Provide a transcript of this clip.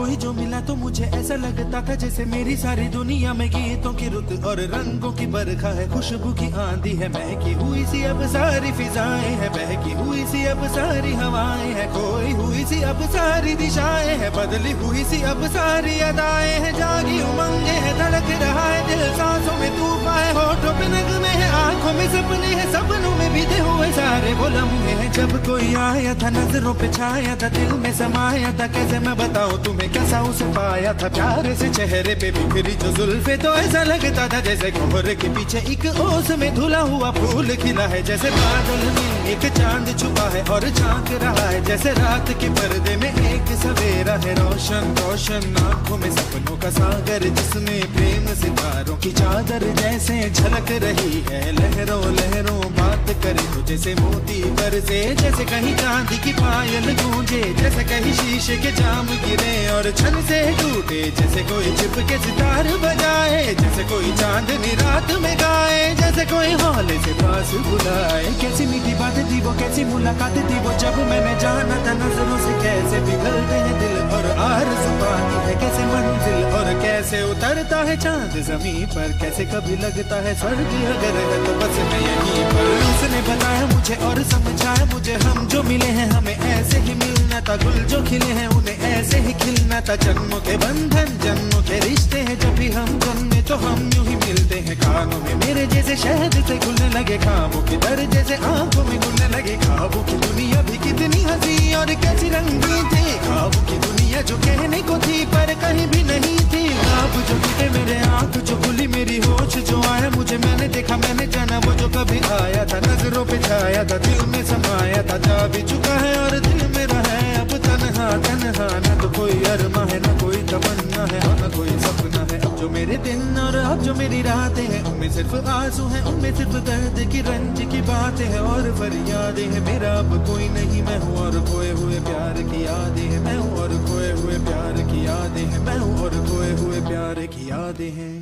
कोई जो मिला तो मुझे ऐसा लगता था जैसे मेरी सारी दुनिया में गीतों की रुत और रंगों की बरखा है, खुशबू की आंधी है, महकी हुई सी अब सारी फिजाएं है, बहकी हुई सी अब सारी हवाएं है, खोई हुई सी अब सारी दिशाएं है, बदली हुई सी अब सारी अदाएं है, जागी उमंगे है, धड़क रहा है दिल, सांसों में तूफान है, होठों पे नगमे है, आंखों में सपने हैं, सपनों में बीते हुए सारे वो लम्हे हैं। जब कोई आया था नजरों पे छाया था, दिल में समाया था, कैसे मैं बताऊं तुम्हें कैसा उसे पाया था, प्यारे से चेहरे पे बिखरी जो जुल्फे, तो ऐसा लगता था जैसे कोहरे के पीछे एक ओस में धुला हुआ फूल खिला है, जैसे बादल में एक चांद छुपा है और झांक रहा है, जैसे रात के पर्दे में एक सवेरा है, रोशन रोशन आंखों में सपनों का सागर, जिसमें प्रेम सितारों की चादर जैसे झलक रही है, लहरों लहरों बात करे तो जैसे मोती बरसे, जैसे कहीं चांदी की पायल गूंजे, जैसे कहीं शीशे के जाम गिरे और छन से टूटे, जैसे कोई छिप के सितार बजाए, जैसे कोई चांदनी रात में गाए, जैसे कोई हौले से पास बुलाए। कैसी मीठी बातें थी वो, कैसी मुलाकातें थी वो, जब मैंने जाना था नजरों से कैसे पिघलते हैं दिल और आरज़ू पाती है कैसे मंजिल, और कैसे उतरता है चांद जमीन पर, कैसे कभी लगता है स्वर्ग अगर है तो बस मैं यहीं पर। उसने बताया मुझे और समझाया मुझे, हम जो मिले हैं हमें ऐसे ही मिलना था, गुल जो खिले हैं उन्हें ऐसे ही खिलना था, जन्मों के बंधन जन्मों के रिश्ते हैं, जब भी हम जन्मे तो हम यूं ही मिलते हैं, कानों में मेरे जैसे शहद से घुलने लगे खामों के दर, जैसे आंखों में घुलने लगे ख्वाबों की दुनिया भी कितनी हंसी और कैसी रंगीन थी, ख्वाबों की दुनिया जो कहने को थी पर कहीं भी नहीं थी, ख्वाब जो टूटे मेरे आंख जो खुली मेरी होश जो आया मुझे, मैंने देखा मैंने जाना वो जो कभी आया था, नजरों पे छाया था, दिल में समाया था, जा भी चुका है और दिल मेरा है अब तन्हा तन्हा, न तो कोई अरमा है न कोई तमन्ना है और न कोई सपना है, अब जो मेरे दिन और अब जो मेरी रातें हैं उनमें सिर्फ आंसू हैं, उनमें सिर्फ दर्द की रंज की बातें हैं और फरियादें हैं, मेरा अब कोई नहीं मैं हूँ और खोए हुए प्यार की यादें हैं, मैं हूँ और खोए हुए प्यार की यादें हैं, मैं हूँ और खोए हुए प्यार की यादें हैं।